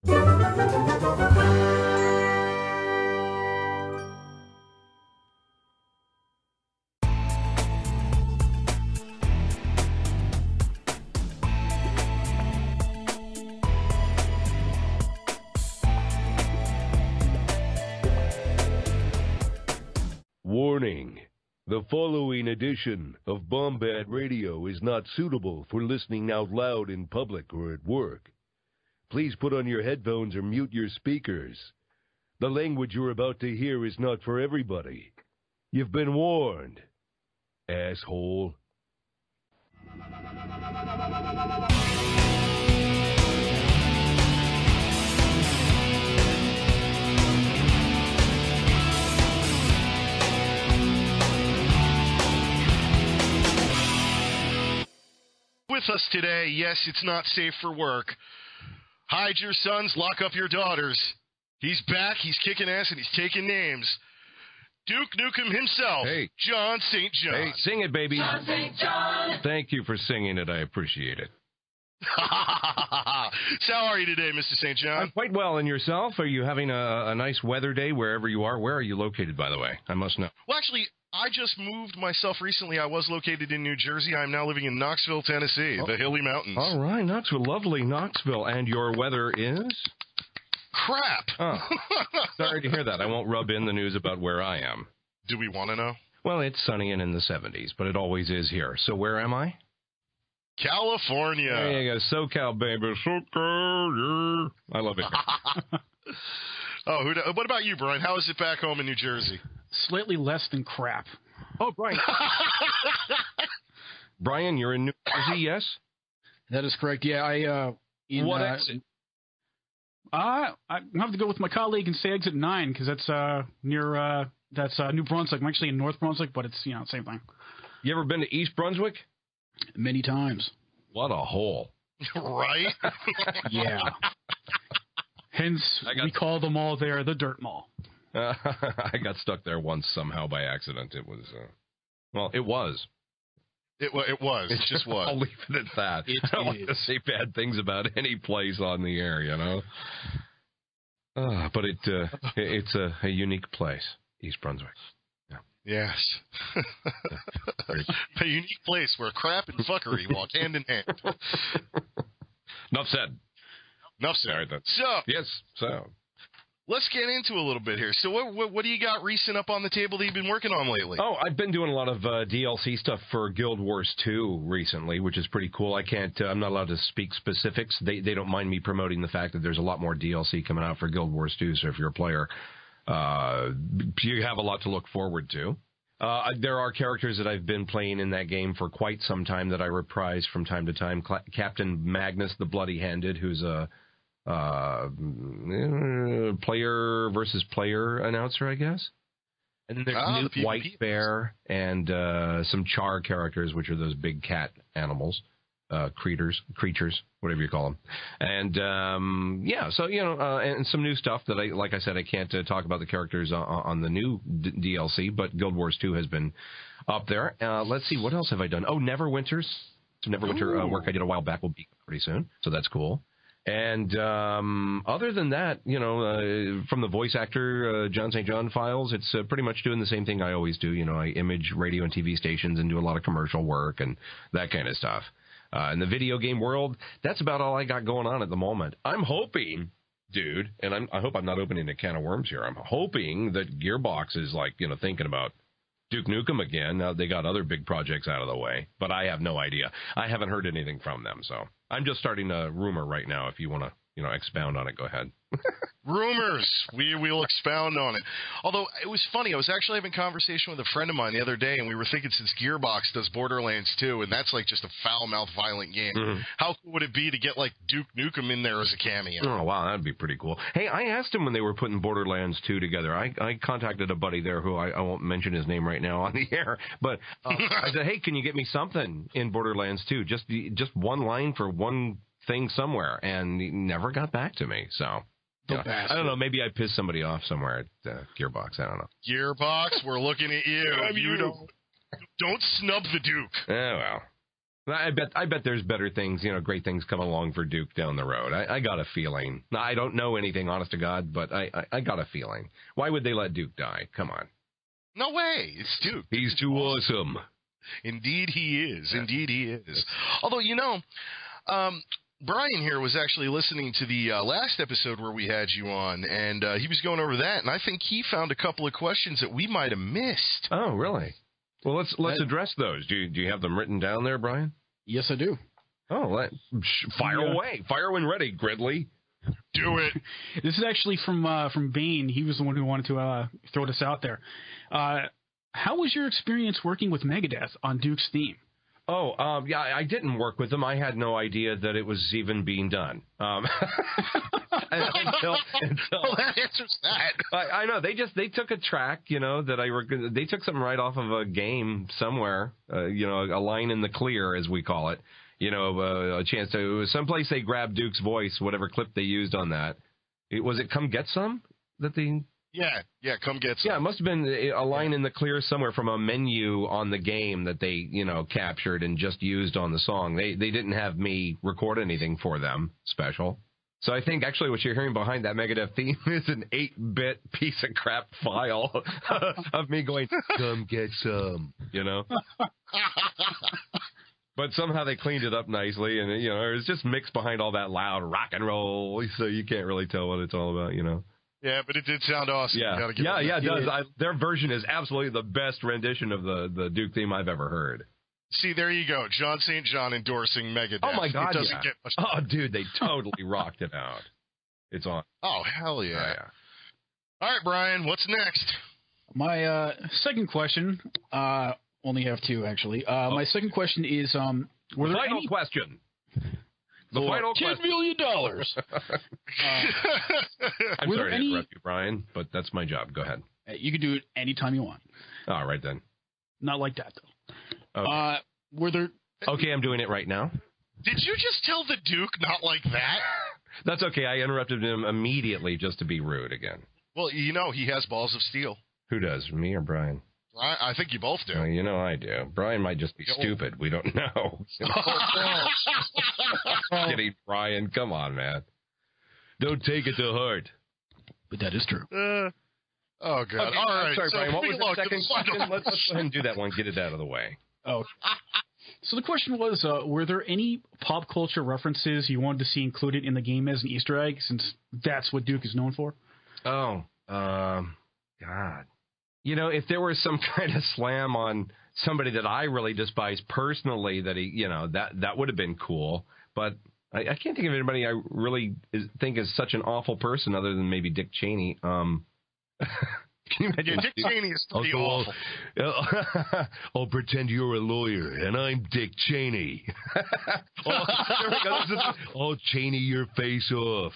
Warning. The following edition of Bombat Radio is not suitable for listening out loud in public or at work. Please put on your headphones or mute your speakers. The language you're about to hear is not for everybody. You've been warned, asshole. With us today, yes, it's not safe for work. Hide your sons, lock up your daughters. He's back, he's kicking ass, and he's taking names. Duke Nukem himself, hey. Jon St Jon. Hey, sing it, baby. Jon St Jon. Thank you for singing it. I appreciate it. So how are you today, Mr. St. John? I'm quite well. And yourself? Are you having a nice weather day wherever you are? Where are you located, by the way? I must know. Well, actually, I just moved myself recently. I was located in New Jersey. I'm now living in Knoxville, Tennessee, the hilly mountains. All right, Knoxville. Lovely Knoxville. And your weather is? Crap. Oh, sorry to hear that. I won't rub in the news about where I am. Do we want to know? Well, it's sunny and in the 70s, but it always is here. So where am I? California. There you go. SoCal, baby. SoCal, yeah. I love it. Oh, what about you, Brian? How is it back home in New Jersey? Slightly less than crap. Oh, Brian. Brian, you're in New Jersey, yes? That is correct. Yeah, what exit? I have to go with my colleague and say exit 9 because that's near New Brunswick. I'm actually in North Brunswick, but it's same thing. You ever been to East Brunswick? Many times. What a hole. Right? Yeah. Hence, we call them all there the Dirt Mall. I got stuck there once somehow by accident. It was, it was. It was. It just was. I'll leave it at that. I don't like to say bad things about any place on the air, you know. But it's a unique place, East Brunswick. Yeah. Yes. A unique place where crap and fuckery walk hand in hand. Enough said. Enough said. Right, so. Let's get into a little bit here. So what do you got recent up on the table that you've been working on lately? Oh, I've been doing a lot of DLC stuff for Guild Wars 2 recently, which is pretty cool. I'm not allowed to speak specifics. They don't mind me promoting the fact that there's a lot more DLC coming out for Guild Wars 2, so if you're a player, you have a lot to look forward to. There are characters that I've been playing in that game for quite some time that I reprise from time to time. Captain Magnus the Bloody-Handed, who's a player versus player announcer, I guess. And then there's Newt Whitebear and some Char characters, which are those big cat animals, creatures, whatever you call them. And and some new stuff that like I said, I can't talk about the characters on the new DLC, but Guild Wars 2 has been up there. Let's see, what else have I done? Oh, Neverwinter's. Neverwinter work I did a while back will be pretty soon, so that's cool. And other than that, from the voice actor Jon St Jon files, it's pretty much doing the same thing I always do. I image radio and TV stations and do a lot of commercial work and that kind of stuff. In the video game world, that's about all I got going on at the moment. I'm hoping, dude, and I hope I'm not opening a can of worms here. I'm hoping that Gearbox is thinking about Duke Nukem again. Now they got other big projects out of the way, but I have no idea. I haven't heard anything from them, so I'm just starting a rumor right now. If you want to, expound on it, go ahead. Rumors. We will expound on it. Although, it was funny. I was actually having a conversation with a friend of mine the other day, and we were thinking since Gearbox does Borderlands 2, and that's just a foul-mouthed, violent game, how cool would it be to get, Duke Nukem in there as a cameo? Oh, wow, that'd be pretty cool. Hey, I asked him when they were putting Borderlands 2 together. I contacted a buddy there who I won't mention his name right now on the air, but I said, hey, can you get me something in Borderlands 2? Just one line for one thing somewhere, and he never got back to me, so... I don't know. Maybe I pissed somebody off somewhere at Gearbox. I don't know. Gearbox, we're looking at you. You don't snub the Duke. Oh, well. I bet there's better things, great things come along for Duke down the road. I got a feeling. I don't know anything, honest to God, but I got a feeling. Why would they let Duke die? Come on. No way. It's Duke. He's too awesome. Indeed he is. Indeed he is. Although, Brian here was actually listening to the last episode where we had you on, and he was going over that, and I think he found a couple of questions that we might have missed. Oh, really? Well, let's address those. Do you have them written down there, Brian? Yes, I do. Oh, fire away. Fire when ready, Gridley. Do it. This is actually from Bane. He was the one who wanted to throw this out there. How was your experience working with Megadeth on Duke's theme? Oh, yeah, I didn't work with them. I had no idea that it was even being done. Until well, that answers that. I know they took a track, that they took something right off of a game somewhere, a line in the clear as we call it, a chance to. It was someplace they grabbed Duke's voice, whatever clip they used on that. Was it "Come Get Some" that they? Yeah, come get some. Yeah, it must have been a line in the clear somewhere from a menu on the game that they, captured and just used on the song. They didn't have me record anything for them special. So I think actually what you're hearing behind that Megadeth theme is an 8-bit piece of crap file of me going, "Come get some," But somehow they cleaned it up nicely, and it was just mixed behind all that loud rock and roll, so you can't really tell what it's all about, Yeah, but it did sound awesome. Yeah, it does. Their version is absolutely the best rendition of the Duke theme I've ever heard. See, there you go. Jon St. John endorsing Megadeth. Oh, my God, it doesn't get much. Oh, dude, they totally rocked it out. It's on. Oh, hell yeah. Oh, yeah. All right, Brian, what's next? My second question, only have two, actually. My second question is, were there final any... question. The final $10 million. I'm sorry to interrupt you, Brian, but that's my job. Go ahead. You can do it anytime you want. All right, then. Not like that, though. Okay. Were there... Okay, I'm doing it right now. Did you just tell the Duke not like that? That's okay. I interrupted him immediately just to be rude again. Well, he has balls of steel. Who does, me or Brian? I think you both do. I do. Brian might just be stupid. We don't know. Kidding, Brian. Come on, man. Don't take it to heart. But that is true. Oh, God. Okay, all right. Sorry, so Brian. What was the second question? Let's go question. ahead and do that one. Get it out of the way. Oh. So the question was, were there any pop culture references you wanted to see included in the game as an Easter egg, since that's what Duke is known for? Oh, God. If there was some kind of slam on somebody that I really despise personally, that he, that would have been cool. But I can't think of anybody I really think is such an awful person other than maybe Dick Cheney. Can you imagine? Yeah, Dick Cheney is pretty awful. I'll pretend you're a lawyer, and I'm Dick Cheney. I'll Cheney your face off.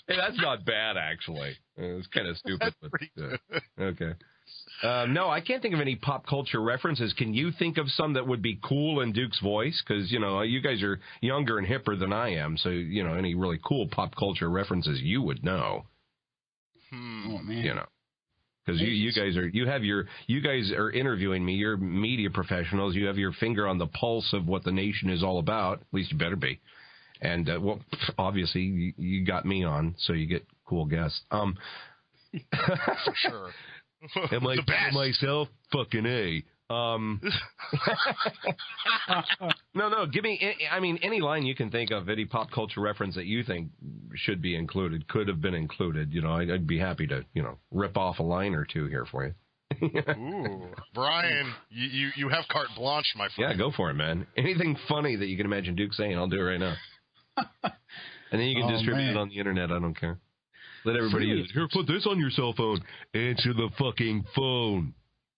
Hey, that's not bad, actually. It's kind of stupid. Okay. No, I can't think of any pop culture references. Can you think of some that would be cool in Duke's voice? Because, you guys are younger and hipper than I am, so, any really cool pop culture references you would know. Oh, man. Because you guys are interviewing me. You're media professionals. You have your finger on the pulse of what the nation is all about. At least you better be. And, obviously, you got me on, so you get cool guests. For sure. Am I best. Myself? Fucking A. No, give me, any line you can think of, any pop culture reference that you think should be included, could have been included. I'd be happy to, rip off a line or two here for you. Ooh, Brian, you have carte blanche, my friend. Yeah, go for it, man. Anything funny that you can imagine Duke saying, I'll do it right now. And then you can distribute it on the internet. I don't care. Let everybody use it. Here, put this on your cell phone. Answer the fucking phone.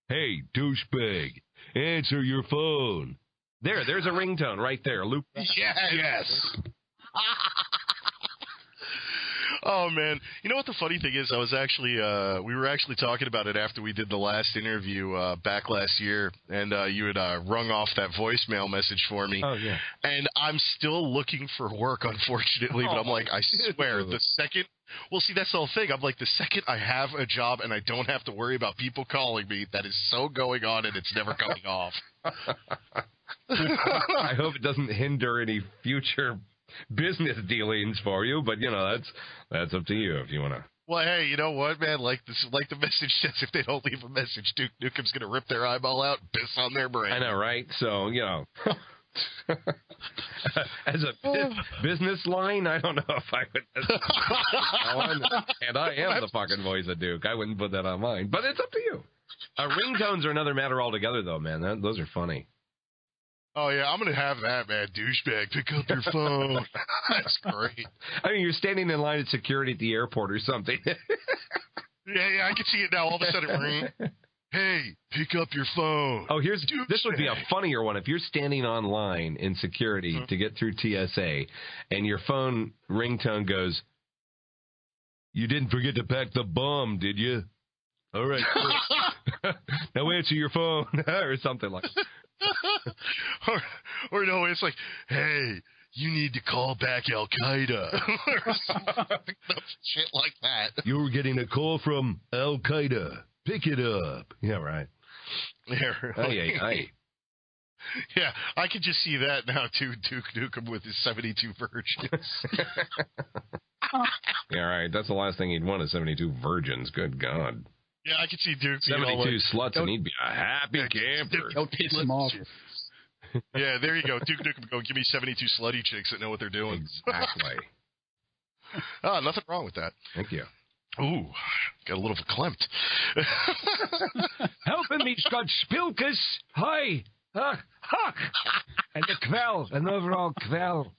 Hey, douchebag, answer your phone. There's a ringtone right there. Loop. Yes. Oh, man. You know what the funny thing is? I was actually, we were actually talking about it after we did the last interview back last year, and you had rung off that voicemail message for me. Oh, yeah. And I'm still looking for work, unfortunately, but I'm like, I swear, the second... Well, see, that's the whole thing. I'm like, the second I have a job and I don't have to worry about people calling me, that is so going on and it's never coming off. I hope it doesn't hinder any future business dealings for you, but that's up to you if you want to. Well, hey, you know what, man? Like the message says, if they don't leave a message, Duke Nukem's gonna rip their eyeball out and piss on their brain. I know, right? So as a business line, I don't know if I would. And I am the fucking voice of Duke. I wouldn't put that on mine, but it's up to you. Ringtones are another matter altogether, though, man. Those are funny. Oh, yeah, I'm going to have that, man. Douchebag, pick up your phone. That's great. I mean, you're standing in line at security at the airport or something. Yeah, I can see it now. All of a sudden, ring. Hey, pick up your phone. Oh, this would be a funnier one. If you're standing online in security to get through TSA and your phone ringtone goes, "You didn't forget to pack the bomb, did you? All right. Now answer your phone," or something like that. or no, it's like, "Hey, you need to call back Al Qaeda," or something, shit like that. You're getting a call from Al Qaeda. Pick it up. Yeah, right. Yeah, really. Aye. Yeah, I could just see that now too. Duke Nukem with his 72 virgins. Yeah, right. That's the last thing he'd want is 72 virgins. Good God. Yeah, I could see Duke 72 sluts, and he'd be a happy camper. Don't piss him off. Yeah, there you go. Duke Nukem go give me 72 slutty chicks that know what they're doing. Exactly. Nothing wrong with that. Thank you. Ooh, got a little verklempt. Helping me, Scott Spilkus. Hi. Ha. And the quell, an overall quell.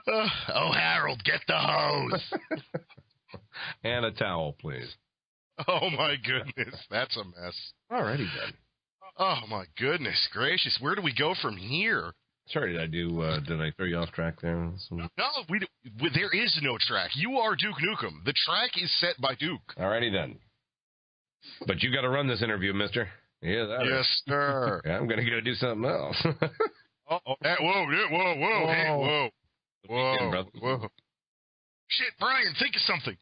Oh, Harold, get the hose. And a towel, please. Oh, my goodness. That's a mess. Alrighty, then. Oh, my goodness gracious. Where do we go from here? Sorry, did I throw you off track there? No, there is no track. You are Duke Nukem. The track is set by Duke. Alrighty, then. But you got to run this interview, mister. Yeah, yes, sir. I'm going to go do something else. Whoa. Shit, Brian, think of something.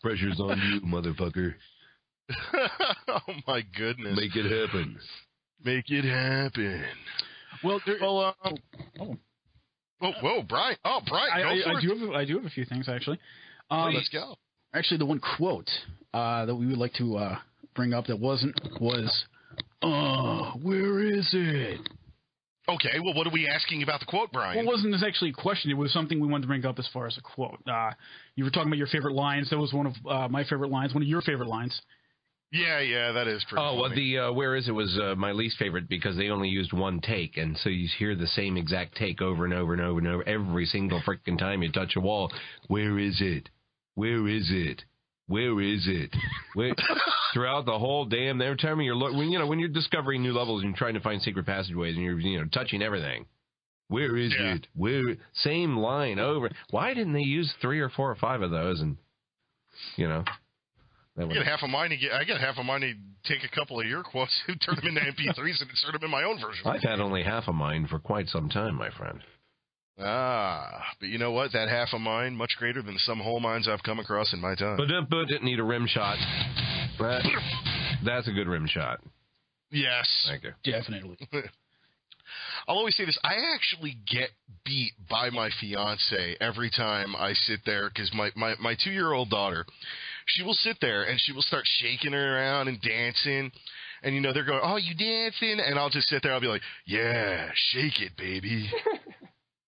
Pressure's on you, motherfucker. Oh, my goodness. Make it happen. Make it happen. Well, whoa, Brian. Oh, Brian, I do have a few things, actually. Let's go. Actually, the one quote that we would like to bring up that was, where is it? Okay, well, what are we asking about the quote, Brian? Well, it wasn't actually a question. It was something we wanted to bring up as far as a quote. You were talking about your favorite lines. That was one of my favorite lines, one of your favorite lines. Yeah, that is pretty funny. Well, the where is it was my least favorite because they only used one take, and so you hear the same exact take over and over and over and over every single freaking time you touch a wall. Where is it? Where is it? Where is it? Throughout the whole damn every time when you're discovering new levels and you're trying to find secret passageways and you're touching everything. Where is it? Same line over. Why didn't they use 3 or 4 or 5 of those? And I get half of mine to take a couple of your quotes and turn them into MP3s and insert them in my own version. I've had only half of mine for quite some time, my friend. But you know what? That half of mine, much greater than some whole mines I've come across in my time. But didn't need a rim shot. That's a good rim shot. Yes. Thank you. Definitely. I'll always say this. I actually get beat by my fiance every time I sit there because my 2-year-old daughter, she will sit there and she will start shaking her around and dancing. And, they're going, "Oh, you dancing?" And I'll just sit there. I'll be like, "Yeah, shake it, baby."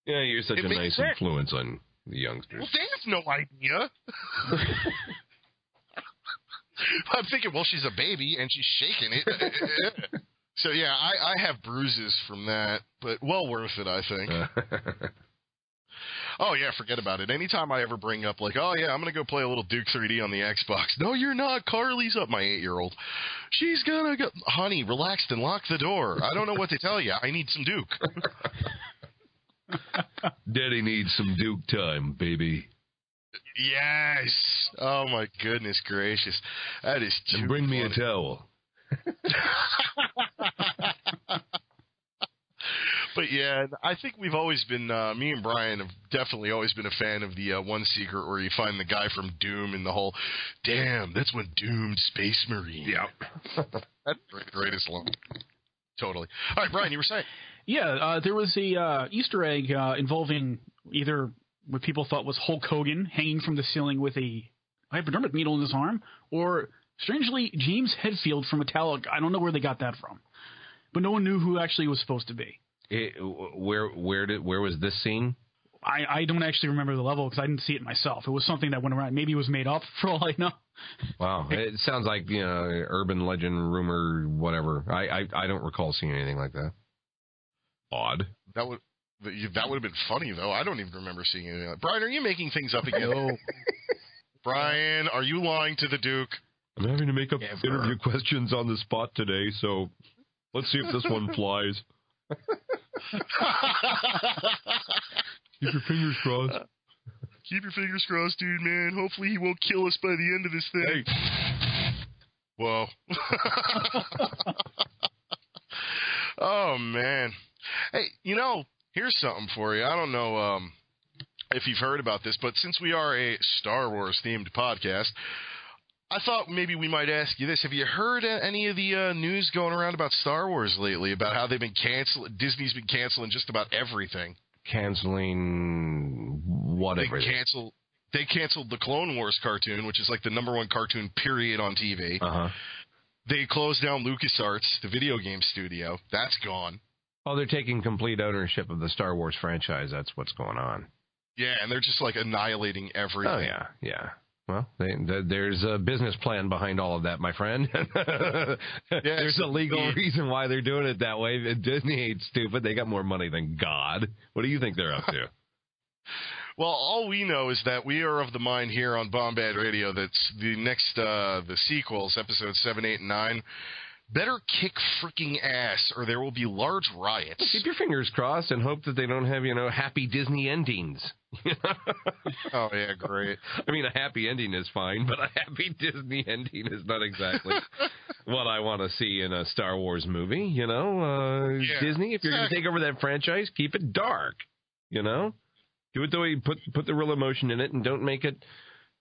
Yeah, you're such a nice influence on the youngsters. Well, they have no idea. I'm thinking, well, she's a baby and she's shaking it. So, yeah, I have bruises from that, but well worth it, I think. Oh, yeah, forget about it. Anytime I ever bring up, like, "Oh, yeah, I'm going to go play a little Duke 3D on the Xbox." "No, you're not. Carly's up," my 8-year-old. "She's going to go." "Honey, relax and lock the door. I don't know what to tell you. I need some Duke." Daddy needs some Duke time, baby. Yes. Oh, my goodness gracious. That is too And bring funny. me a towel. But, yeah, I think we've always been, me and Brian have definitely always been a fan of the one secret where you find the guy from Doom in the whole, "Damn, that's one doomed space marine." Yep. Greatest line. Totally. All right, Brian, you were saying. Yeah, there was a Easter egg involving either what people thought was Hulk Hogan hanging from the ceiling with a hypodermic needle in his arm, or strangely James Hetfield from Metallica. I don't know where they got that from, but no one knew who actually was supposed to be. Where was this scene? I don't actually remember the level because I didn't see it myself. It was something that went around. Maybe it was made up for all I know. Wow, it sounds like urban legend, rumor, whatever. I don't recall seeing anything like that. Odd. That would have been funny though. I don't even remember seeing anything. Brian, are you making things up again? No. Brian, are you lying to the Duke? I'm having to make up interview questions on the spot today, so let's see if this one flies. Keep your fingers crossed. Keep your fingers crossed, dude, man. Hopefully he won't kill us by the end of this thing. Hey. Whoa. Oh, man. Hey, here's something for you. I don't know if you've heard about this, but since we are a Star Wars-themed podcast, I thought maybe we might ask you this. Have you heard any of the news going around about Star Wars lately, about how they've been Disney's been canceling just about everything? Canceling whatever. They canceled the Clone Wars cartoon, which is like the #1 cartoon period on TV. Uh-huh. They closed down LucasArts, the video game studio. That's gone. Oh, they're taking complete ownership of the Star Wars franchise. That's what's going on. Yeah, and they're just like annihilating everything. Oh, yeah. Well, there's a business plan behind all of that, my friend. There's a legal reason why they're doing it that way. Disney ain't stupid. They got more money than God. What do you think they're up to? Well, all we know is that we are of the mind here on Bombad Radio that the sequels, episodes 7, 8, and 9, better kick freaking ass or there will be large riots. Well, keep your fingers crossed and hope that they don't have, happy Disney endings. Oh, yeah, great. I mean, a happy ending is fine, but a happy Disney ending is not exactly what I want to see in a Star Wars movie, Disney, if you're going to take over that franchise, keep it dark, Do it the way you put the real emotion in it and don't make it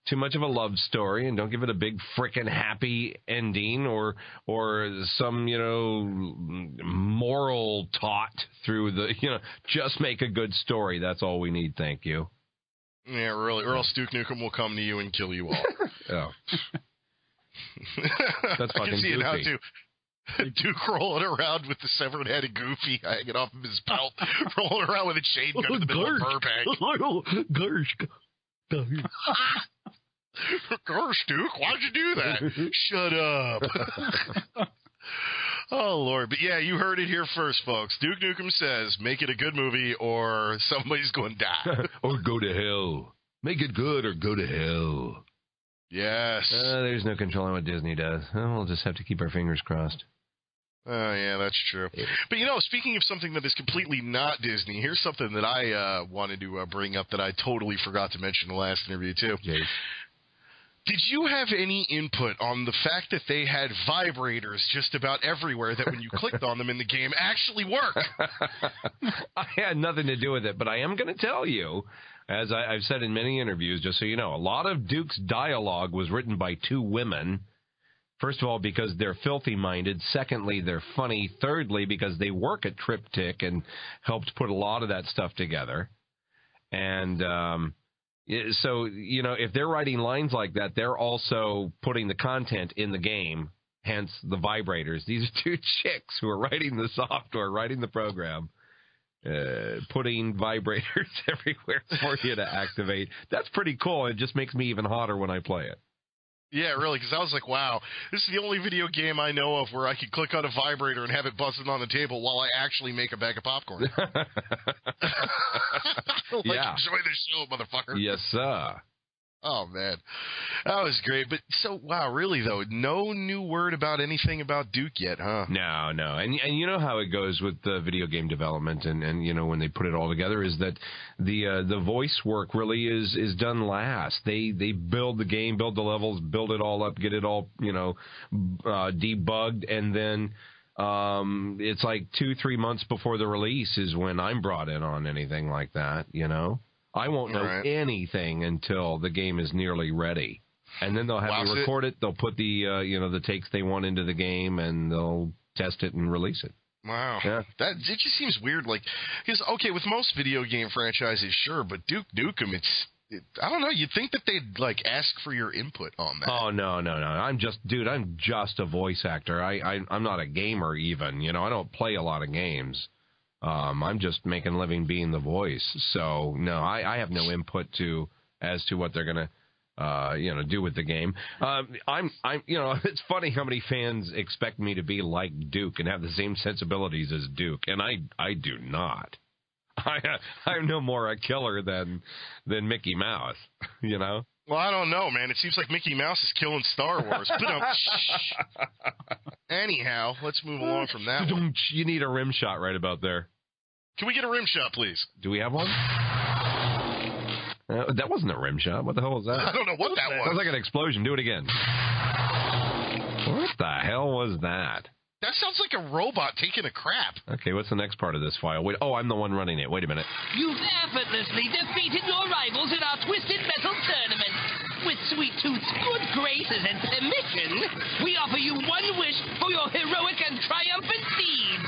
too much of a love story and don't give it a big frickin' happy ending or some, moral taught through the, just make a good story. That's all we need. Thank you. Yeah, really. Or else Duke Nukem will come to you and kill you all. Oh. That's fucking I can see goofy. it now, too. Duke rolling around with the severed head of Goofy hanging off of his belt, rolling around with a chain gun in the middle of Burbank. Gosh, Duke, why'd you do that? Shut up. Oh, Lord. But, yeah, you heard it here first, folks. Duke Nukem says, make it a good movie or somebody's going to die. Or go to hell. Make it good or go to hell. Yes. There's no controlling what Disney does. We'll just have to keep our fingers crossed. Oh, yeah, that's true. But, speaking of something that is completely not Disney, here's something that I wanted to bring up that I totally forgot to mention in the last interview, too. Yes. Did you have any input on the fact that they had vibrators just about everywhere that when you clicked on them in the game actually work? I had nothing to do with it, but I am going to tell you, as I've said in many interviews, just so you know, a lot of Duke's dialogue was written by two women. First of all, because they're filthy-minded. Secondly, they're funny. Thirdly, because they work at Triptych and helped put a lot of that stuff together. And so, if they're writing lines like that, they're also putting the content in the game, hence the vibrators. These are two chicks who are writing the software, writing the program, putting vibrators everywhere for you to activate. That's pretty cool. It just makes me even hotter when I play it. Yeah, really, because I was like, wow, this is the only video game I know of where I can click on a vibrator and have it buzzing on the table while I actually make a bag of popcorn. Yeah. Enjoy the show, motherfucker. Yes, sir. Oh, man. That was great. But so, wow, really, though, no new word about anything about Duke yet, huh? No. And you know how it goes with the video game development and when they put it all together is that the voice work really is done last. They build the game, build the levels, build it all up, get it all, debugged, and then it's like 2-3 months before the release is when I'm brought in on anything like that, I won't know anything until the game is nearly ready. And then they'll have you Wow, record it. They'll put the the takes they want into the game, and they'll test it and release it. Wow. Yeah. It just seems weird. Like, because, okay, with most video game franchises, sure, but Duke Nukem, I don't know. You'd think that they'd, like, ask for your input on that. Oh, no. I'm just a voice actor. I'm not a gamer even. I don't play a lot of games. I'm just making a living being the voice. So, no, I have no input as to what they're going to do with the game. It's funny how many fans expect me to be like Duke and have the same sensibilities as Duke, and I do not. I'm no more a killer than Mickey Mouse, Well, I don't know, man. It seems like Mickey Mouse is killing Star Wars. Anyhow, let's move along from that one. You need a rim shot right about there. Can we get a rim shot, please? Do we have one? That wasn't a rim shot. What the hell was that? I don't know what that was. Sounds like an explosion. Do it again. What the hell was that? That sounds like a robot taking a crap. Okay, what's the next part of this file? Wait, I'm the one running it. Wait a minute. You've effortlessly defeated your rivals in our Twisted Metal tournament. With Sweet Tooth's good graces and permission, we offer you one wish for your heroic and triumphant deeds.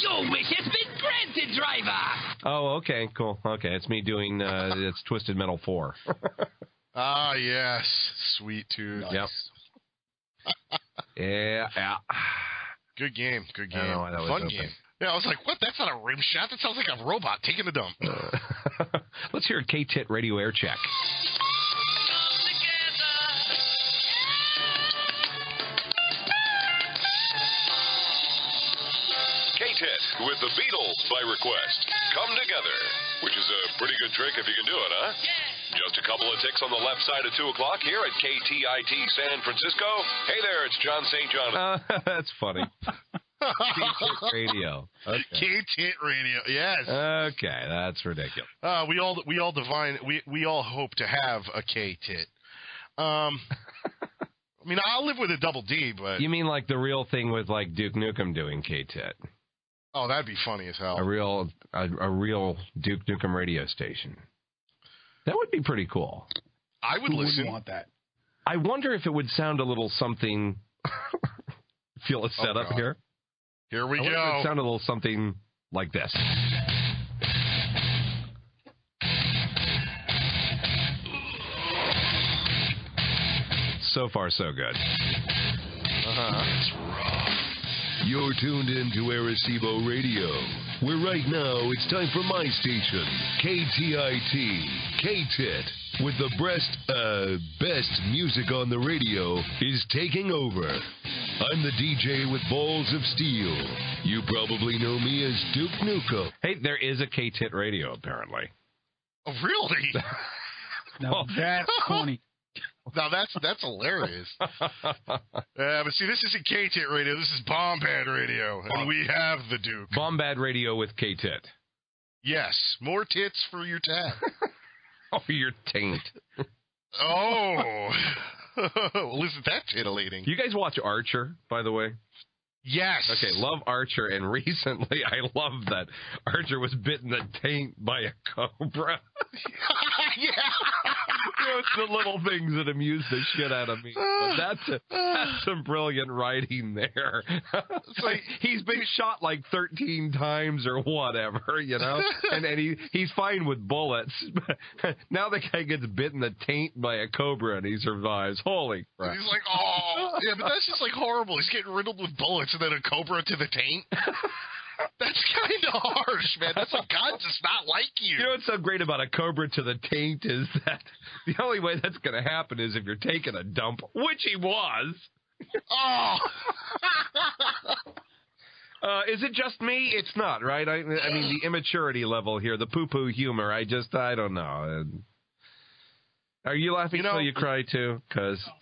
Your wish has been granted, driver. Oh, okay, cool. Okay, it's me doing it's Twisted Metal 4. Ah, yes. Sweet Tooth. Nice. Yep. Yeah. Good game. Fun game. Yeah, I was like, what? That's not a rim shot. That sounds like a robot taking a dump. Let's hear a K-Tit radio air check. K-Tit with the Beatles by request. Come together, which is a pretty good trick if you can do it, huh? Just a couple of ticks on the left side of 2 o'clock here at KTIT San Francisco. Hey there, it's Jon St Jon. That's funny. K-Tit radio. Okay. K-Tit radio, yes. Okay, that's ridiculous. We all hope to have a K-Tit. I mean, I'll live with a double D, but... You mean like the real thing with like Duke Nukem doing K-Tit? Oh, that'd be funny as hell. A real Duke Nukem radio station. That would be pretty cool. I would listen. Wouldn't want that. I wonder if it would sound a little something... Feel a setup here? Here we go. It would sound a little something like this. So far, so good. You're tuned in to Arecibo Radio, where right now it's time for my station, KTIT, K-Tit, with the best music on the radio, is taking over. I'm the DJ with balls of steel. You probably know me as Duke Nukem. Hey, there is a K-Tit radio, apparently. Oh, really? No, that's funny. Now that's hilarious. But see, this isn't K-Tit radio. This is Bombad radio, and we have the Duke. Bombad radio with K-Tit. Yes, more tits for your tat. Oh, your taint. Oh, well, isn't that titillating? You guys watch Archer, by the way? Yes. Okay, love Archer, and recently I love that Archer was bitten the taint by a cobra. Yeah. It's the little things that amuse the shit out of me. But that's some brilliant writing there. It's like he's been shot like 13 times or whatever, and he's fine with bullets. Now the guy gets bitten the taint by a cobra and he survives. Holy crap. And he's like, oh. Yeah, but that's just like horrible. He's getting riddled with bullets and then a cobra to the taint. That's kind of harsh, man. That's like God does not like you. You know what's so great about a cobra to the taint is that the only way that's going to happen is if you're taking a dump, which he was. Oh. Is it just me? It's not, right? I mean, the immaturity level here, the poo-poo humor, I don't know. Are you laughing till you cry, too?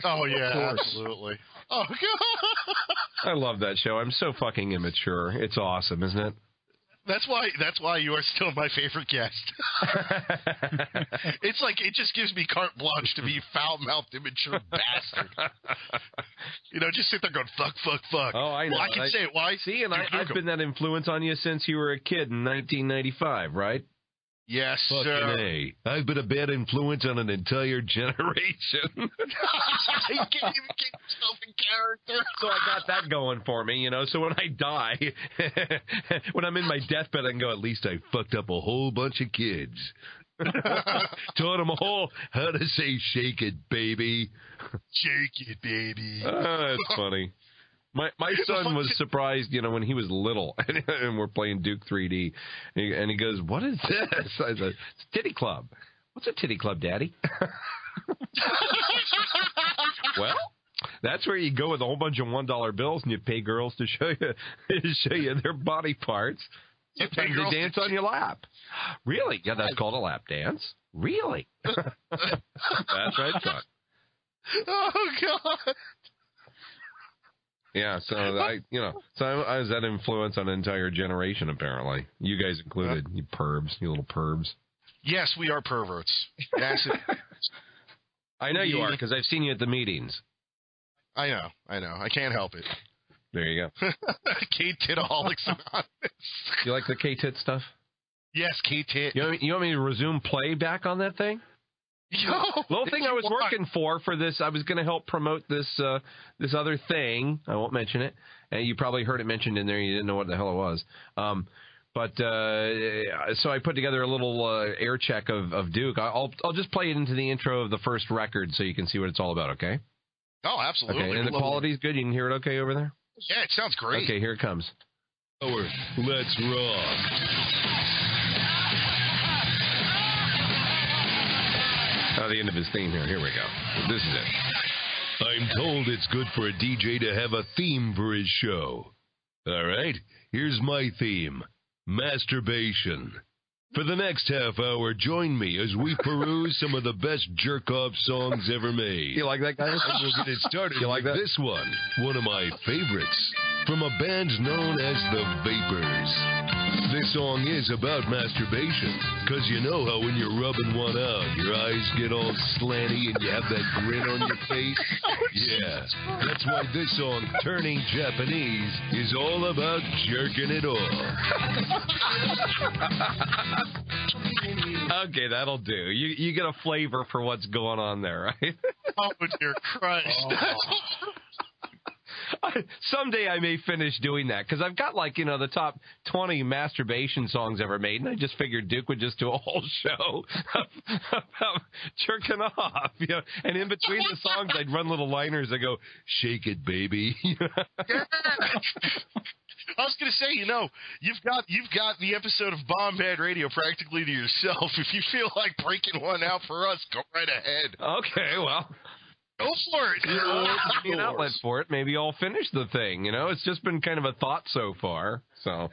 Oh, yeah, absolutely. Oh, God. I love that show. I'm so fucking immature. It's awesome, isn't it? That's why you are still my favorite guest. It's like it just gives me carte blanche to be foul-mouthed, immature bastard. Just sit there going, fuck. Oh, I know. Well, I can say it. Why? See, and I've been that influence on you since you were a kid in 1995, right? Yes, Fucking sir. A. I've been a bad influence on an entire generation. You can't even keep yourself in character. So I got that going for me, you know. So when I die, when I'm in my deathbed, I can go, at least I fucked up a whole bunch of kids. Taught them all how to say shake it, baby. Shake it, baby. That's funny. My son was surprised, you know, when he was little, and we're playing Duke 3D, and he goes, "What is this?" I said, "It's Titty Club." "What's a Titty Club, Daddy?" Well, that's where you go with a whole bunch of $1 bills, and you pay girls to show you their body parts. Sometimes they dance on your lap. Really? Yeah, that's called a lap dance. Really? That's right, son. Oh, God. Yeah, so I was that influence on an entire generation, apparently. You guys included, you pervs, you little pervs. Yes, we are perverts. Yes, I know you are, because I've seen you at the meetings. I know. I can't help it. There you go. K-Titaholics Anonymous. You like the K-Tit stuff? Yes, K-Tit. You want me to resume play back on that thing? Little thing I was working for this, I was going to help promote this other thing. I won't mention it. And you probably heard it mentioned in there. You didn't know what the hell it was. So I put together a little air check of Duke. I'll just play it into the intro of the first record so you can see what it's all about, okay? Oh, absolutely. Okay, and the quality's good? You can hear it okay over there? Yeah, it sounds great. Okay, here it comes. Let's rock. The end of his theme here. Here we go. This is it. I'm told it's good for a DJ to have a theme for his show. All right, here's my theme. Masturbation. For the next half hour, join me as we peruse some of the best jerk-off songs ever made. You like that, guys? And we'll get it started You like with that? this one of my favorites, from a band known as The Vapors. This song is about masturbation, because you know how when you're rubbing one out, your eyes get all slanty and you have that grin on your face? Yeah, that's why this song, Turning Japanese, is all about jerking it off. Okay, that'll do. You get a flavor for what's going on there, right? Oh, dear Christ. Someday I may finish doing that, because I've got, the top 20 masturbation songs ever made, and I just figured Duke would just do a whole show about jerking off, and in between the songs I'd run little liners that go, shake it, baby. I was going to say, you've got the episode of Bomb Bad Radio practically to yourself. If you feel like breaking one out for us, go right ahead. Okay, well. Go for it. An outlet for it. Maybe I'll finish the thing. It's just been kind of a thought so far. So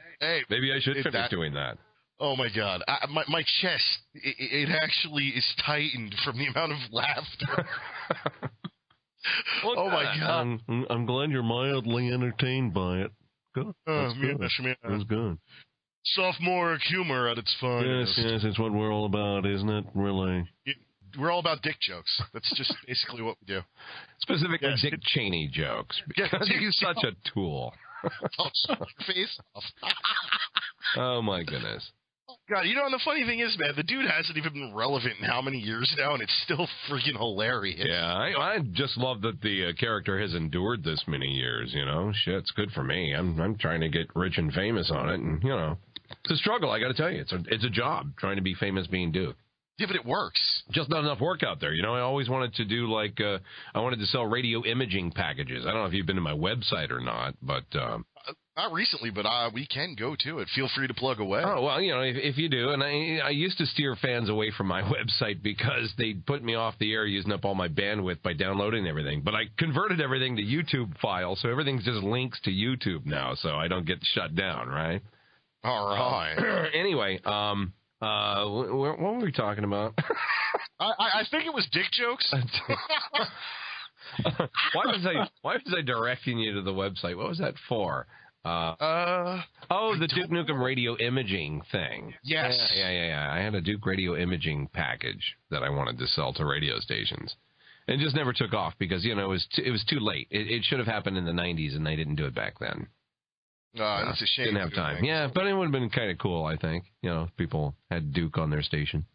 maybe I should finish doing that. Oh my God, my chest it actually is tightened from the amount of laughter. Well, oh my God, I'm glad you're mildly entertained by it. Good. That's good. That's good. Sophomoric humor at its finest. Yes, it's what we're all about, isn't it? Really. We're all about dick jokes. That's just basically what we do. Specifically Dick Cheney jokes, because he's such a tool. Face off. Oh, my goodness. God, and the funny thing is, man, the dude hasn't even been relevant in how many years now, and it's still freaking hilarious. Yeah, I just love that the character has endured this many years, Shit, it's good for me. I'm trying to get rich and famous on it, and, it's a struggle, I got to tell you. It's a job, trying to be famous being Duke. Yeah, but it works. Just not enough work out there. I always wanted to do I wanted to sell radio imaging packages. I don't know if you've been to my website or not, but not recently, but we can go to it. Feel free to plug away. Oh well, if you do, and I used to steer fans away from my website because they put me off the air using up all my bandwidth by downloading everything. But I converted everything to YouTube files, so everything's just links to YouTube now, so I don't get shut down, right? All right. Anyway, what were we talking about? I think it was dick jokes. Why was I directing you to the website? What was that for? The Duke Nukem radio imaging thing. Yes. Yeah. I had a Duke radio imaging package that I wanted to sell to radio stations. It just never took off because, it was too late. It should have happened in the 90s, and they didn't do it back then. That's a shame. Didn't have time. Yeah, but it would have been kind of cool, I think. If people had Duke on their station.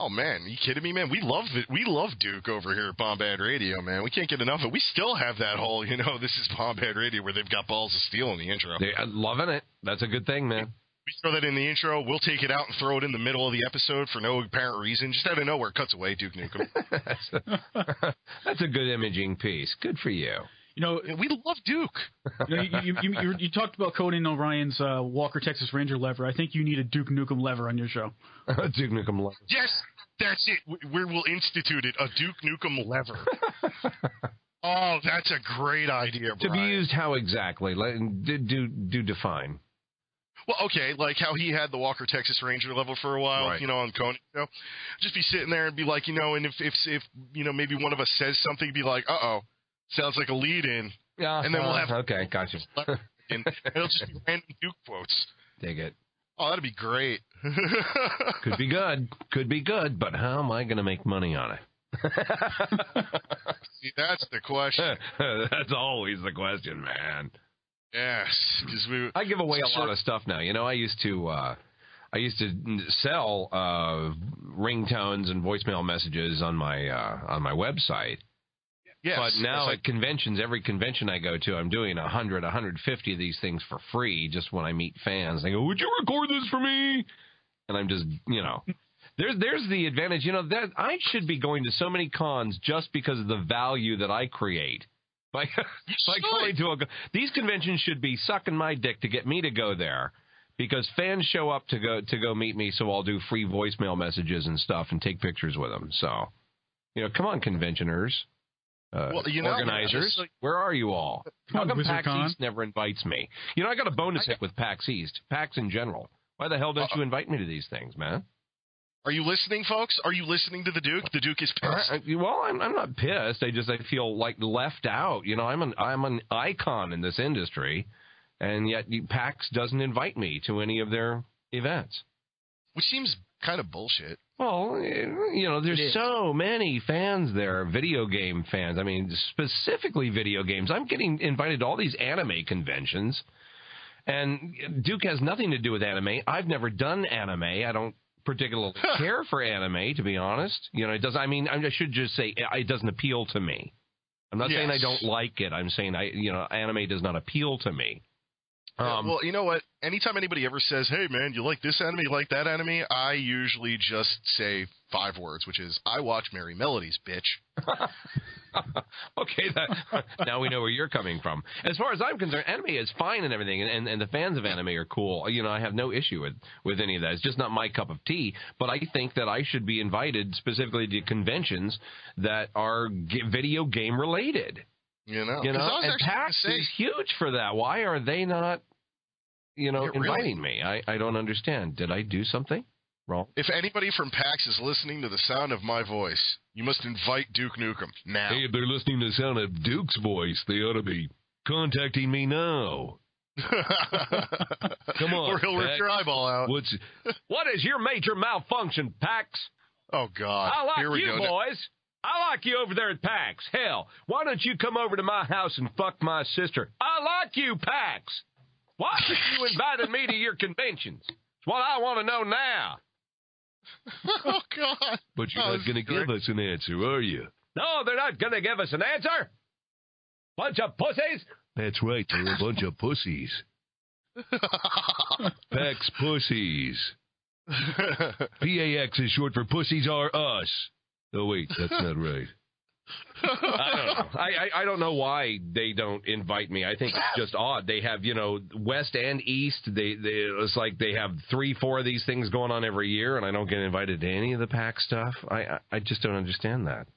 Oh, man, are you kidding me, man? We love it. We love Duke over here at Bombad Radio, man. We can't get enough of it. We still have that whole, this is Bombad Radio where they've got balls of steel in the intro. They're loving it. That's a good thing, man. We throw that in the intro. We'll take it out and throw it in the middle of the episode for no apparent reason. Just out of nowhere, cuts away, Duke Nukem. That's a good imaging piece. Good for you. We love Duke. You talked about Conan O'Brien's Walker Texas Ranger lever. I think you need a Duke Nukem lever on your show. Duke Nukem lever. Yes, that's it. We will institute it. A Duke Nukem lever. Oh, that's a great idea, Brian. To be used how exactly? Do define. Well, okay, like how he had the Walker Texas Ranger level for a while, right. On Conan. Just be sitting there and be like, and if maybe one of us says something, be like, uh-oh. Sounds like a lead-in. Yeah. And then we'll have... Okay, gotcha. And it'll just be random Duke quotes. Dig it. Oh, that'd be great. Could be good. Could be good, but how am I going to make money on it? See, that's the question. That's always the question, man. Yes. I give away a lot of stuff now. I used to sell ringtones and voicemail messages on my website. Yes, but now at conventions, every convention I go to, I'm doing 100, 150 of these things for free just when I meet fans. They go, would you record this for me? And I'm just, there's the advantage, that I should be going to so many cons just because of the value that I create. Like going to these conventions should be sucking my dick to get me to go there because fans show up to go meet me, so I'll do free voicemail messages and stuff and take pictures with them. So, come on, conventioners. Organizers, where are you all? How come PAX East never invites me? I got a bonus hit with PAX East, PAX in general. Why the hell don't you invite me to these things, man? Are you listening, folks? Are you listening to the Duke? The Duke is pissed. Well, I'm not pissed. I feel like left out. I'm an icon in this industry, and yet PAX doesn't invite me to any of their events. Which seems kind of bullshit. Well, there's so many fans there, video game fans. I mean, specifically video games. I'm getting invited to all these anime conventions, and Duke has nothing to do with anime. I've never done anime. I don't particularly care for anime, to be honest. It does. I mean, I should just say it doesn't appeal to me. I'm not saying I don't like it. I'm saying anime does not appeal to me. Well, you know what? Anytime anybody ever says, hey, man, you like this anime, you like that anime, I usually just say 5 words, which is, I watch Merry Melodies, bitch. Okay, now we know where you're coming from. As far as I'm concerned, anime is fine and everything, and the fans of anime are cool. I have no issue with any of that. It's just not my cup of tea, but I think that I should be invited specifically to conventions that are video game related. And PAX is huge for that. Why are they not, inviting me? I don't understand. Did I do something wrong? If anybody from PAX is listening to the sound of my voice, you must invite Duke Nukem now. Hey, if they're listening to the sound of Duke's voice, they ought to be contacting me now. Come on, or he'll rip your eyeball out. What is your major malfunction, PAX? Oh, God. I like Here we you, go. boys. I like you over there at PAX. Hell, why don't you come over to my house and fuck my sister? I like you, PAX. Why have you invited me to your conventions? It's what I want to know now. Oh, God. But you're not going to give us an answer, are you? No, they're not going to give us an answer. Bunch of pussies. That's right, they're a bunch of pussies. PAX pussies. PAX is short for Pussies Are Us. Oh, wait, that's not right. I don't know. I don't know why they don't invite me. I think it's just odd. They have, West and East. It's like they have 3-4 of these things going on every year, and I don't get invited to any of the PAX stuff. I just don't understand that.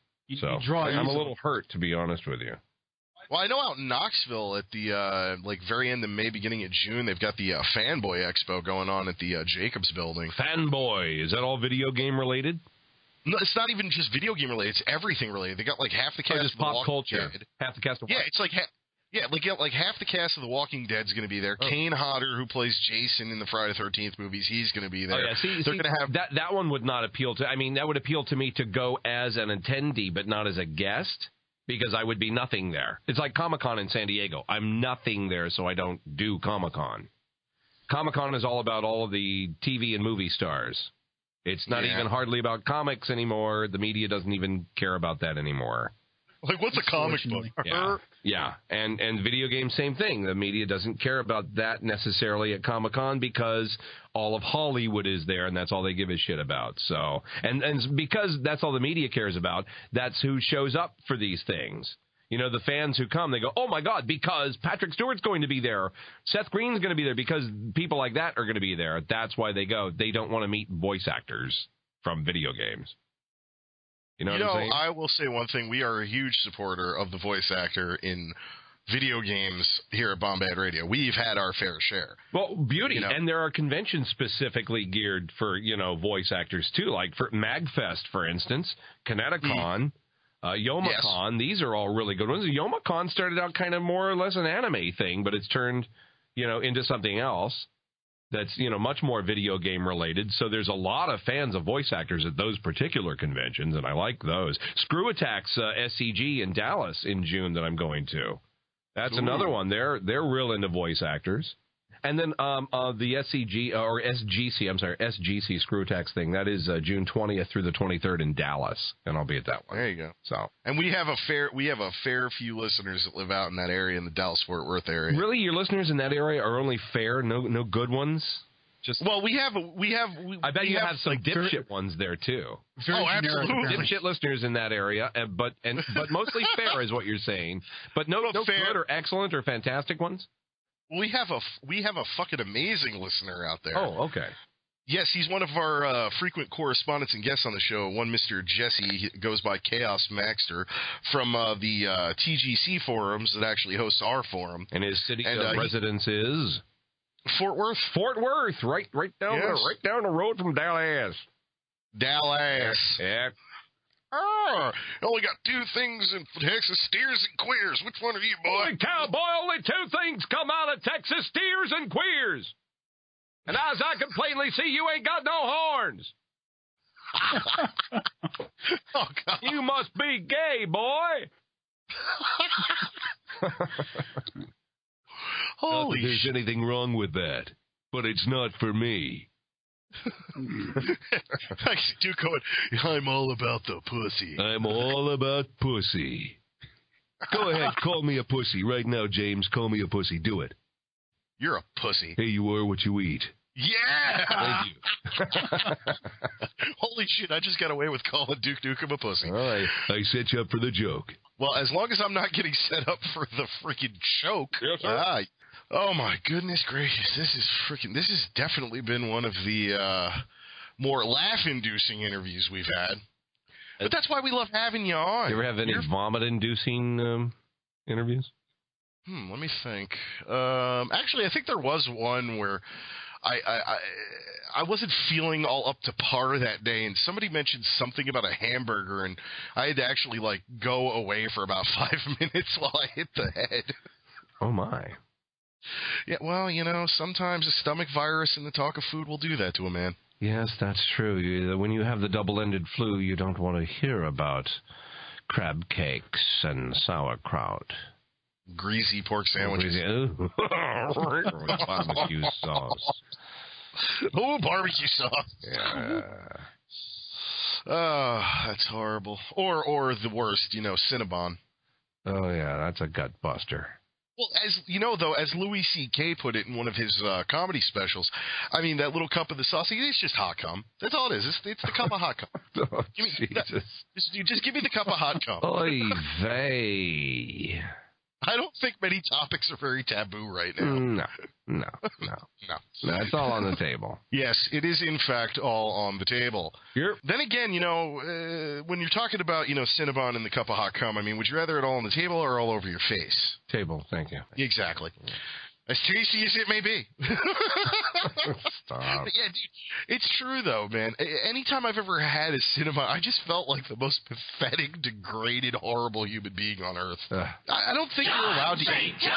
I'm a little hurt, to be honest with you. Well, I know out in Knoxville at the very end of May, beginning of June, they've got the Fanboy Expo going on at the Jacobs Building. Fanboy, is that all video game related? No, it's not even just video game related. It's everything related. They got like half the cast of The pop culture. Dead. Half the cast of Yeah, it's like half the cast of The Walking Dead's going to be there. Oh. Kane Hodder, who plays Jason in the Friday the 13th movies, he's going to be there. Oh, yeah. They're going to have that one would not appeal to. I mean, that would appeal to me to go as an attendee, but not as a guest, because I would be nothing there. It's like Comic-Con in San Diego. I'm nothing there, so I don't do Comic-Con. Comic-Con is all about all of the TV and movie stars. It's not even hardly about comics anymore. The media doesn't even care about that anymore. Like, what's a comic book? Yeah. And video games, same thing. The media doesn't care about that necessarily at Comic-Con because all of Hollywood is there, and that's all they give a shit about. So, and because that's all the media cares about, that's who shows up for these things. You know, the fans who come, they go, oh, my God, because Patrick Stewart's going to be there. Seth Green's going to be there because people like that are going to be there. That's why they go. They don't want to meet voice actors from video games. You know what I'm saying? I will say one thing. We are a huge supporter of the voice actor in video games here at Bombad Radio. We've had our fair share. Well, beauty. You know? And there are conventions specifically geared for, voice actors, too. Like for MagFest, for instance, Kineticon, YomaCon. Yes. These are all really good ones. YomaCon started out kind of more or less an anime thing, but it's turned, into something else. That's, much more video game related. So there's a lot of fans of voice actors at those particular conventions, and I like those. Screw Attack's SCG in Dallas in June that I'm going to. That's another one. They're real into voice actors. And then the SGC Screw Attack's thing, that is June 20th through the 23rd in Dallas, and I'll be at that one. There you go. So, and we have a fair few listeners that live out in that area, in the Dallas-Fort Worth area. Really, your listeners in that area are only fair, no good ones? I bet you have some dipshit ones there too. Absolutely, dipshit listeners in that area, but mostly fair is what you're saying. But no fair, good or excellent or fantastic ones. We have a fucking amazing listener out there. Oh, okay. Yes, he's one of our frequent correspondents and guests on the show. One Mr. Jesse, he goes by Chaos Maxter from the TGC forums that actually hosts our forum. And his city of residence is Fort Worth. Fort Worth, right down the road from Dallas. Dallas. Yeah. Only got two things in Texas: steers and queers. Which one are you, boy? Holy cowboy, only two things come out of Texas: steers and queers. And as I can plainly see, you ain't got no horns. Oh, God. You must be gay, boy. Not that there's anything wrong with that, but it's not for me. Duke going, I'm all about the pussy. I'm all about pussy. Go ahead, call me a pussy right now, James. Call me a pussy. Do it. You're a pussy. Hey, you are what you eat. Yeah! Thank you. Holy shit, I just got away with calling Duke Nukem a pussy. All right. I set you up for the joke. Well, as long as I'm not getting set up for the freaking choke. Yes, sir. Oh, my goodness gracious. This has definitely been one of the more laugh-inducing interviews we've had. But that's why we love having you on. You ever have any vomit-inducing interviews? Let me think. Actually, I think there was one where I wasn't feeling all up to par that day, and somebody mentioned something about a hamburger, and I had to actually, go away for about 5 minutes while I hit the head. Oh, my. Yeah, well, sometimes a stomach virus and the talk of food will do that to a man. Yes, that's true. When you have the double-ended flu, you don't want to hear about crab cakes and sauerkraut. Greasy pork sandwiches. Barbecue sauce. Oh, barbecue sauce. Yeah. Oh, that's horrible. Or the worst, Cinnabon. Oh, yeah, that's a gut buster. Well, as Louis C.K. put it in one of his comedy specials, I mean, that little cup of the sauce, it's just hot cum. That's all it is. It's the cup of hot cum. Oh, Jesus. Just give me the cup of hot cum. Oy vey. I don't think many topics are very taboo right now. No. It's all on the table. Yes, it is, in fact, all on the table. Yep. Then again, when you're talking about, Cinnabon and the cup of hot cum, I mean, would you rather it all on the table or all over your face? Table, thank you. Exactly. As tasty as it may be. Stop. Yeah, dude, it's true, though, man. Anytime I've ever had a Cinnabon, I just felt like the most pathetic, degraded, horrible human being on earth. I don't think you're allowed to eat.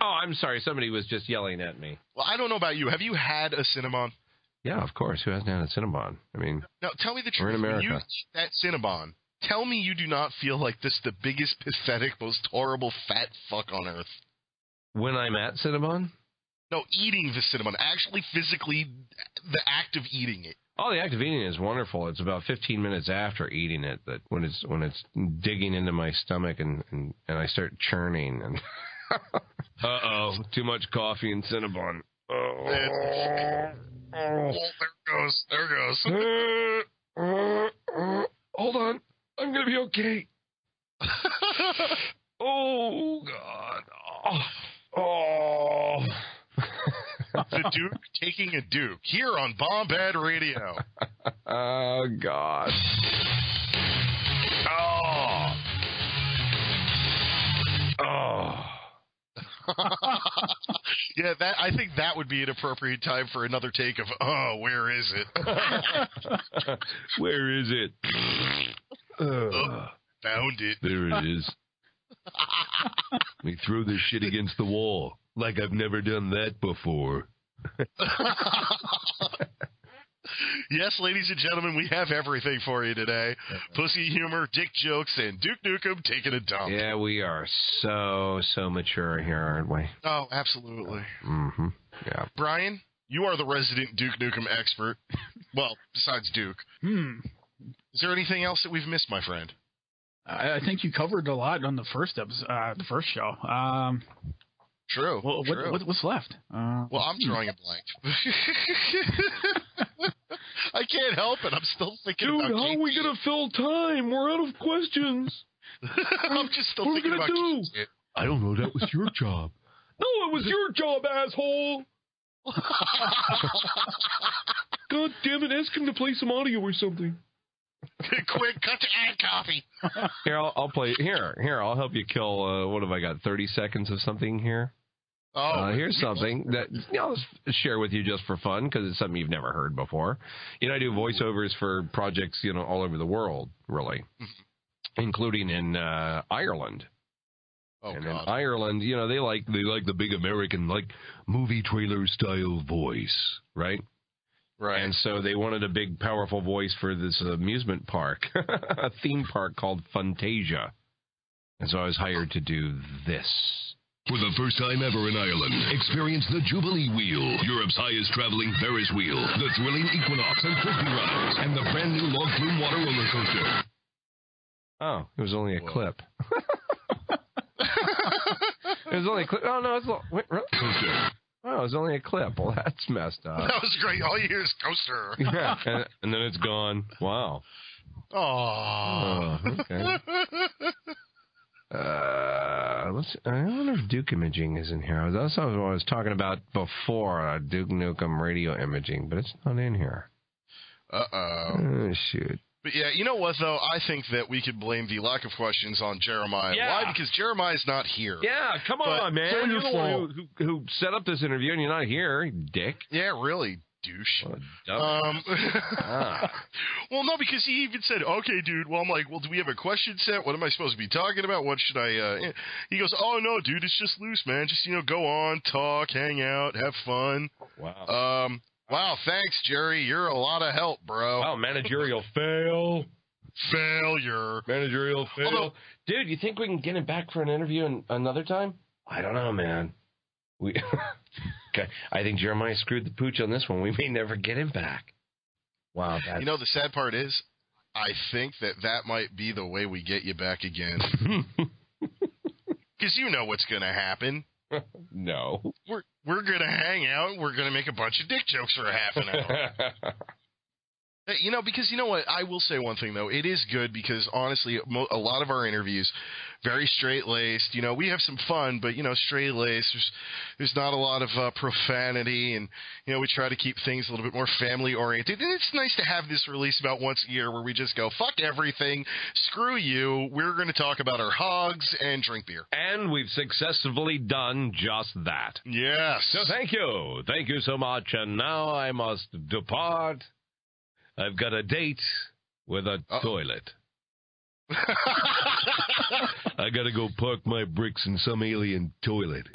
Oh, I'm sorry. Somebody was just yelling at me. Well, I don't know about you. Have you had a Cinnabon? Yeah, of course. Who hasn't had a Cinnabon? I mean, now, tell me the truth. We're in America. When you eat that Cinnabon, tell me you do not feel like this the biggest, pathetic, most horrible fat fuck on earth. When I'm at Cinnabon? No, eating the cinnamon. Actually, physically, the act of eating it. Oh, the act of eating is wonderful. It's about 15 minutes after eating it that when it's digging into my stomach and I start churning and too much coffee and cinnamon. Oh, there goes. Hold on, I'm gonna be okay. Oh God. Oh. The Duke taking a Duke here on Bombad Radio. Oh God. Oh. Oh. Yeah, I think that would be an appropriate time for another take of, oh, where is it? Where is it? Oh, found it. There it is. Let me throw this shit against the wall like I've never done that before. Yes, ladies and gentlemen, we have everything for you today. Pussy humor, dick jokes, and Duke Nukem taking a dump. Yeah, we are so mature here, aren't we? Oh, absolutely. Mm-hmm. Yeah. Brian, you are the resident Duke Nukem expert. Well, besides Duke. Is there anything else that we've missed, my friend? I think you covered a lot on the first episode, the first show. True. Well, true. What's left? Well, I'm drawing a blank. I can't help it. I'm still thinking about Dude, how are we going to fill time? We're out of questions. I'm just still what thinking are we about gonna do? I don't know. That was your job. No, it was your job, asshole. God damn it. Ask him to play some audio or something. Quick, cut to ad copy. Here, I'll play. Here, I'll help you kill. What have I got? 30 seconds of something here. Oh, here's something that I'll share with you just for fun because it's something you've never heard before. I do voiceovers for projects, all over the world, really, including in Ireland. Oh, and God. in Ireland, they like the big American, movie trailer style voice, right? Right. And so they wanted a big, powerful voice for this amusement park, a theme park called Fantasia. And so I was hired to do this. For the first time ever in Ireland, experience the Jubilee Wheel, Europe's highest traveling Ferris wheel, the thrilling Equinox and Frisbee rides, and the brand new log flume water roller coaster. Oh, it was only a clip. It was only a clip. Oh, no, it's a wait, really? Coaster. Oh, it was only a clip. Well, that's messed up. That was great. All you hear is coaster. Yeah, and then it's gone. Wow. Oh, okay. I wonder if Duke Imaging is in here. That's what I was talking about before, Duke Nukem radio imaging, but it's not in here. Uh-oh. Oh, shoot. But yeah, you know what, though? I think that we could blame the lack of questions on Jeremiah. Yeah. Why? Because Jeremiah's not here. Yeah, come on, man. it's You're the your one who set up this interview, and you're not here, you dick. Yeah, really, douche. What a dumb- Well, no, because he even said, okay, dude. Well, I'm like, well, do we have a question set? What am I supposed to be talking about? What should I, He goes, oh, no, dude, it's just loose, man. Just, go on, talk, hang out, have fun. Wow. Wow, thanks, Jerry. You're a lot of help, bro. Oh, managerial fail. Failure. Managerial fail. Although, dude, you think we can get him back for an interview another time? I don't know, man. Okay, I think Jeremiah screwed the pooch on this one. We may never get him back. Wow. That's... the sad part is, I think that might be the way we get you back again. Because you know what's going to happen. No. We're going to hang out and we're going to make a bunch of dick jokes for a half an hour. Because you know what? I will say one thing, though. It is good because, honestly, a lot of our interviews, very straight-laced. We have some fun, but, straight-laced. There's not a lot of profanity, and, we try to keep things a little bit more family-oriented. And it's nice to have this release about once a year where we just go, fuck everything, screw you, we're going to talk about our hogs and drink beer. And we've successfully done just that. Yes. So thank you. Thank you so much. And now I must depart. I've got a date with a toilet. I gotta go park my bricks in some alien toilet.